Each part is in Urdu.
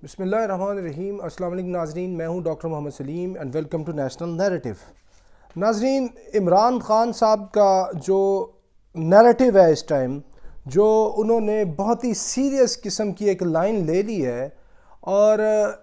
بسم اللہ الرحمن الرحیم۔ السلام علیکم ناظرین، میں ہوں doctor Muhammad Saleem and welcome to national narrative. ناظرین، عمران خان صاحب کا جو نیریٹو ہے اس ٹائم، جو انہوں نے بہت ہی سیریس قسم کی ایک لائن لے لی ہے، اور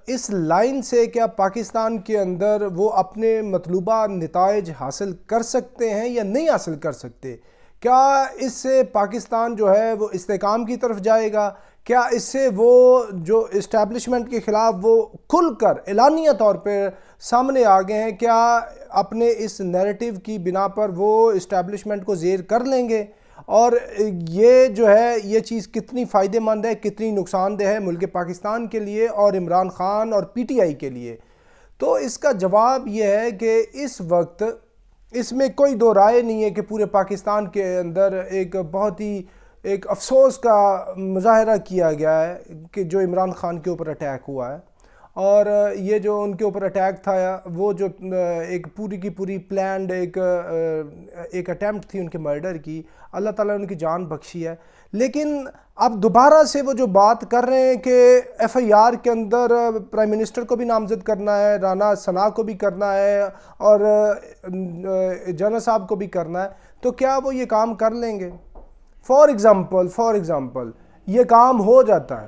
اس لائن سے کیا پاکستان کے اندر وہ اپنے مطلوبہ نتائج حاصل کر سکتے ہیں یا نہیں حاصل کر سکتے؟ کیا اس سے پاکستان جو ہے وہ استحکام کی طرف جائے گا؟ کیا اس سے وہ جو اسٹیبلشمنٹ کے خلاف وہ کھل کر اعلانیہ طور پر سامنے آ گئے ہیں، کیا اپنے اس نیریٹو کی بنا پر وہ اسٹیبلشمنٹ کو زیر کر لیں گے؟ اور یہ جو ہے یہ چیز کتنی فائدہ مند ہے، کتنی نقصان دہ ہے ملک پاکستان کے لیے اور عمران خان اور پی ٹی آئی کے لیے؟ تو اس کا جواب یہ ہے کہ اس وقت اس میں کوئی دو رائے نہیں ہے کہ پورے پاکستان کے اندر ایک بہت ہی ایک افسوس کا مظاہرہ کیا گیا ہے کہ جو عمران خان کے اوپر اٹیک ہوا ہے، اور یہ جو ان کے اوپر اٹیک تھا وہ جو ایک پوری کی پوری پلانڈ ایک اٹیمپٹ تھی ان کے مرڈر کی، اللہ تعالیٰ نے ان کی جان بخشی ہے۔ لیکن اب دوبارہ سے وہ جو بات کر رہے ہیں کہ ایف آئی آر کے اندر پرائم منسٹر کو بھی نامزد کرنا ہے، رانا ثنا کو بھی کرنا ہے، اور جنرل صاحب کو بھی کرنا ہے، تو کیا وہ یہ کام کر لیں گے؟ فار ایگزامپل یہ کام ہو جاتا ہے،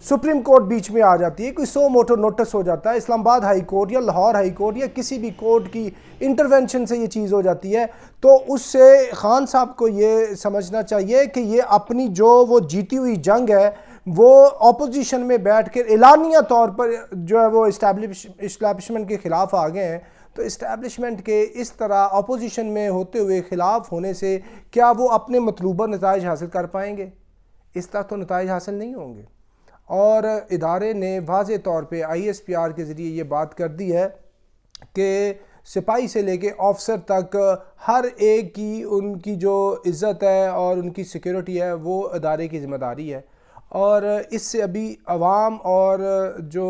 سپریم کورٹ بیچ میں آ جاتی ہے، کوئی سو موٹو نوٹس ہو جاتا ہے، اسلام آباد ہائی کورٹ یا لاہور ہائی کورٹ یا کسی بھی کورٹ کی انٹرونشن سے یہ چیز ہو جاتی ہے، تو اس سے خان صاحب کو یہ سمجھنا چاہیے کہ یہ اپنی جو وہ جیتی ہوئی جنگ ہے وہ اپوزیشن میں بیٹھ کر اعلانیہ طور پر جو ہے وہ اسٹیبلشمنٹ کے خلاف آ گئے ہیں۔ تو اسٹیبلشمنٹ کے اس طرح اپوزیشن میں ہوتے ہوئے خلاف ہونے سے کیا وہ اپنے مطلوبہ نتائج حاصل کر پائیں گے؟ اس طرح تو نتائج حاصل نہیں ہوں گے۔ اور ادارے نے واضح طور پہ آئی ایس پی آر کے ذریعے یہ بات کر دی ہے کہ سپاہی سے لے کے آفسر تک ہر ایک کی ان کی جو عزت ہے اور ان کی سیکیورٹی ہے وہ ادارے کی ذمہ داری ہے، اور اس سے ابھی عوام اور جو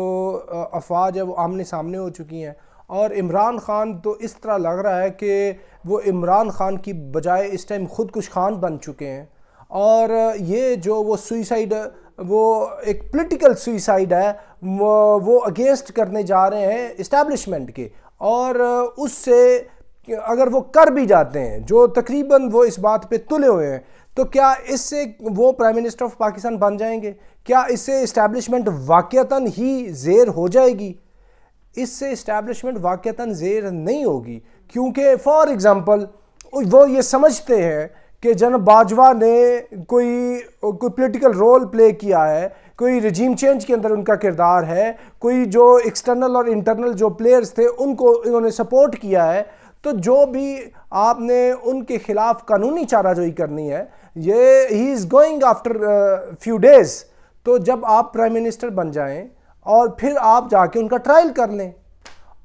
افواج ہے وہ آمنے سامنے ہو چکی ہیں، اور عمران خان تو اس طرح لگ رہا ہے کہ وہ عمران خان کی بجائے اس ٹائم خود کش خان بن چکے ہیں، اور یہ جو وہ سوئسائڈ، وہ ایک پولیٹیکل سوئسائڈ ہے، وہ اگینسٹ کرنے جا رہے ہیں اسٹیبلشمنٹ کے، اور اس سے اگر وہ کر بھی جاتے ہیں جو تقریباً وہ اس بات پہ تلے ہوئے ہیں، تو کیا اس سے وہ پرائم منسٹر آف پاکستان بن جائیں گے؟ کیا اس سے اسٹیبلشمنٹ واقعتاً ہی زیر ہو جائے گی؟ اس سے اسٹیبلشمنٹ واقعتاً زیر نہیں ہوگی، کیونکہ فار ایگزامپل وہ یہ سمجھتے ہیں کہ جناب باجوہ نے کوئی پولیٹیکل رول پلے کیا ہے، کوئی رجیم چینج کے اندر ان کا کردار ہے، کوئی جو ایکسٹرنل اور انٹرنل جو پلیئرز تھے ان کو انہوں نے سپورٹ کیا ہے، تو جو بھی آپ نے ان کے خلاف قانونی چارہ جوئی کرنی ہے، یہ he is going after few days, تو جب آپ پرائم منسٹر بن جائیں اور پھر آپ جا کے ان کا ٹرائل کر لیں،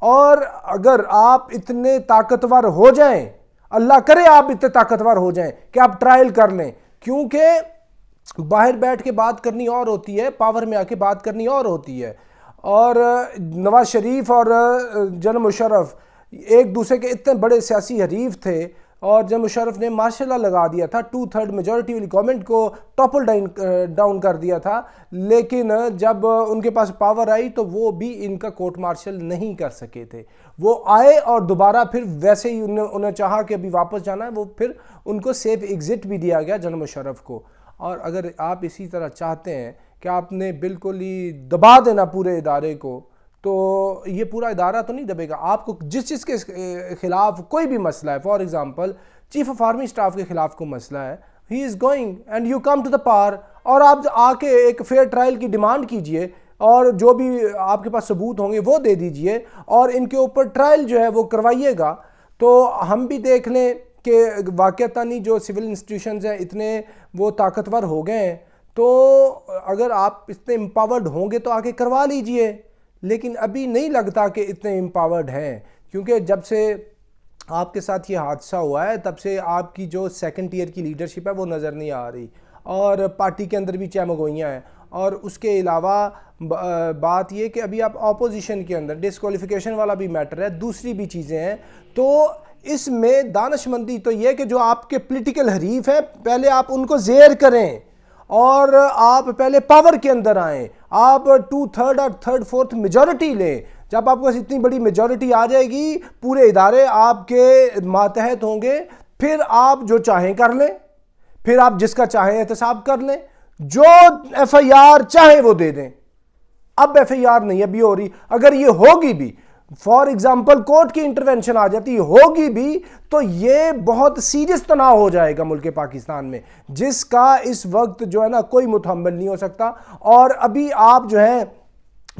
اور اگر آپ اتنے طاقتور ہو جائیں، اللہ کرے آپ اتنے طاقتور ہو جائیں کہ آپ ٹرائل کر لیں، کیونکہ باہر بیٹھ کے بات کرنی اور ہوتی ہے، پاور میں آ کے بات کرنی اور ہوتی ہے، اور نواز شریف اور جنرل مشرف ایک دوسرے کے اتنے بڑے سیاسی حریف تھے، اور جنرل مشرف نے ماشاء اللہ لگا دیا تھا، 2/3 میجورٹی والی گورنمنٹ کو ٹاپل ڈاؤن کر دیا تھا، لیکن جب ان کے پاس پاور آئی تو وہ بھی ان کا کورٹ مارشل نہیں کر سکے تھے، وہ آئے اور دوبارہ پھر ویسے ہی انہیں چاہا کہ ابھی واپس جانا ہے، وہ پھر ان کو سیف ایگزٹ بھی دیا گیا جنرل مشرف کو۔ اور اگر آپ اسی طرح چاہتے ہیں کہ آپ نے بالکل ہی دبا دینا پورے ادارے کو، تو یہ پورا ادارہ تو نہیں دبے گا، آپ کو جس چیز کے خلاف کوئی بھی مسئلہ ہے، for example chief of army staff کے خلاف کوئی مسئلہ ہے، he is going and you come to the پار، اور آپ آ کے ایک فیئر ٹرائل کی ڈیمانڈ کیجئے، اور جو بھی آپ کے پاس ثبوت ہوں گے وہ دے دیجئے، اور ان کے اوپر ٹرائل جو ہے وہ کروائیے گا، تو ہم بھی دیکھ لیں کہ واقعتاً جو سول انسٹیٹیوشنز ہیں اتنے وہ طاقتور ہو گئے ہیں، تو اگر آپ اتنے امپاورڈ ہوں گے تو آگے کروا لیجئے، لیکن ابھی نہیں لگتا کہ اتنے امپاورڈ ہیں، کیونکہ جب سے آپ کے ساتھ یہ حادثہ ہوا ہے تب سے آپ کی جو سیکنڈ ٹیئر کی لیڈرشپ ہے وہ نظر نہیں آ رہی، اور پارٹی کے اندر بھی چہمگوئیاں ہیں، اور اس کے علاوہ بات یہ کہ ابھی آپ اپوزیشن کے اندر ڈسکوالیفیکیشن والا بھی میٹر ہے، دوسری بھی چیزیں ہیں، تو اس میں دانش مندی تو یہ کہ جو آپ کے پولیٹیکل حریف ہیں پہلے آپ ان کو زیر کریں، اور آپ پہلے پاور کے اندر آئیں, آپ 2/3 اور 3/4 میجورٹی لیں. جب آپ کے پاس اتنی بڑی میجورٹی آ جائے گی, پورے ادارے آپ کے ماتحت ہوں گے, پھر آپ جو چاہیں کر لیں, پھر آپ جس کا چاہیں احتساب کر لیں, جو ایف آئی آر چاہیں وہ دے دیں. اب ایف آئی آر نہیں ابھی ہو رہی, اگر یہ ہوگی بھی, فار ایگزامپل کورٹ کی انٹرونشن آ جاتی ہوگی بھی, تو یہ بہت سیریس تناؤ ہو جائے گا ملک پاکستان میں, جس کا اس وقت جو ہے نا کوئی متحمل نہیں ہو سکتا. اور ابھی آپ جو ہے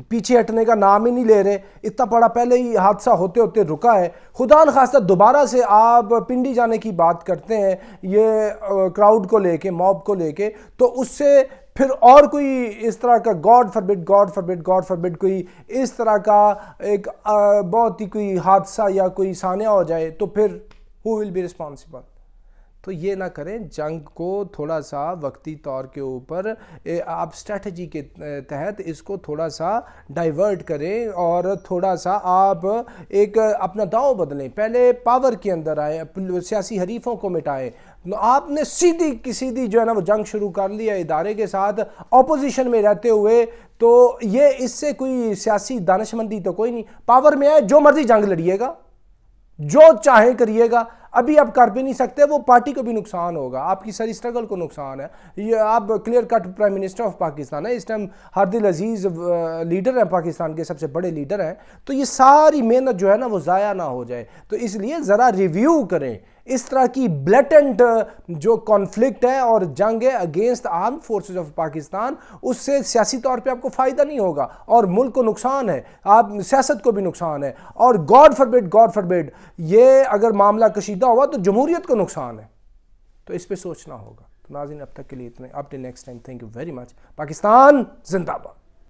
پیچھے ہٹنے کا نام ہی نہیں لے رہے. اتنا بڑا پہلے ہی حادثہ ہوتے ہوتے رکا ہے, خدا نخواستہ دوبارہ سے آپ پنڈی جانے کی بات کرتے ہیں یہ کراؤڈ کو لے کے, موب کو لے کے, تو اس سے پھر اور کوئی اس طرح کا گاڈ فاربڈ کوئی اس طرح کا ایک بہت ہی کوئی حادثہ یا کوئی سانحہ ہو جائے, تو پھر who will be responsible؟ تو یہ نہ کریں, جنگ کو تھوڑا سا وقتی طور کے اوپر آپ اسٹریٹجی کے تحت اس کو تھوڑا سا ڈائیورٹ کریں, اور تھوڑا سا آپ ایک اپنا داؤں بدلیں. پہلے پاور کے اندر آئیں, سیاسی حریفوں کو مٹائیں. آپ نے سیدھی کی سیدھی جو ہے نا وہ جنگ شروع کر لیا ادارے کے ساتھ اپوزیشن میں رہتے ہوئے, تو یہ اس سے کوئی سیاسی دانشمندی تو کوئی نہیں. پاور میں آئے, جو مرضی جنگ لڑیے گا, جو چاہیں کریے گا. ابھی آپ کر بھی نہیں سکتے, وہ پارٹی کو بھی نقصان ہوگا, آپ کی ساری اسٹرگل کو نقصان ہے. یہ آپ clear cut prime minister of Pakistan ہے اس ٹائم, ہادی العزیز لیڈر ہیں پاکستان کے, سب سے بڑے لیڈر ہیں. تو یہ ساری محنت جو ہے نا وہ ضائع نہ ہو جائے. تو اس لیے ذرا ریویو کریں. اس طرح کی بلیٹنٹ جو کانفلکٹ ہے اور جنگ ہے against armed forces of Pakistan, اس سے سیاسی طور پہ آپ کو فائدہ نہیں ہوگا, اور ملک کو نقصان ہے, آپ سیاست کو بھی نقصان ہے, اور گاڈ فاربڈ یہ اگر معاملہ کشیدہ ہوا تو جمہوریت کو نقصان ہے. تو اس پہ سوچنا ہوگا. تو ناظرین اب تک کے لیے اتنے, up till next time, thank you very much. Pakistan زندہ باد.